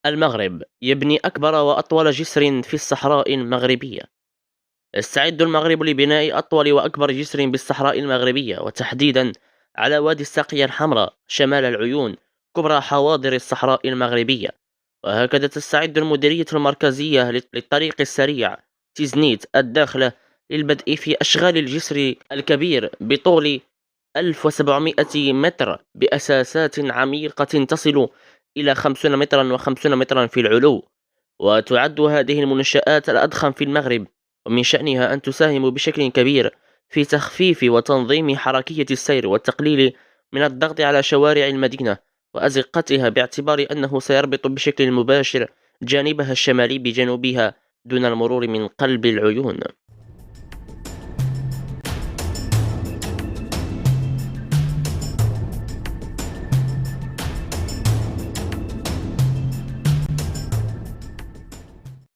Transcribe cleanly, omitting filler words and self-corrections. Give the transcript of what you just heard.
المغرب يبني أكبر وأطول جسر في الصحراء المغربية. يستعد المغرب لبناء أطول وأكبر جسر بالصحراء المغربية، وتحديدا على وادي الساقية الحمراء شمال العيون، كبرى حواضر الصحراء المغربية. وهكذا تستعد المديرية المركزية للطريق السريع تيزنيت الداخلة للبدء في أشغال الجسر الكبير بطول 1700 متر بأساسات عميقة تصل إلى 50 مترا و50 مترا في العلو. وتعد هذه المنشآت الأضخم في المغرب، ومن شأنها أن تساهم بشكل كبير في تخفيف وتنظيم حركية السير والتقليل من الضغط على شوارع المدينة وأزقتها، باعتبار أنه سيربط بشكل مباشر جانبها الشمالي بجنوبها دون المرور من قلب العيون.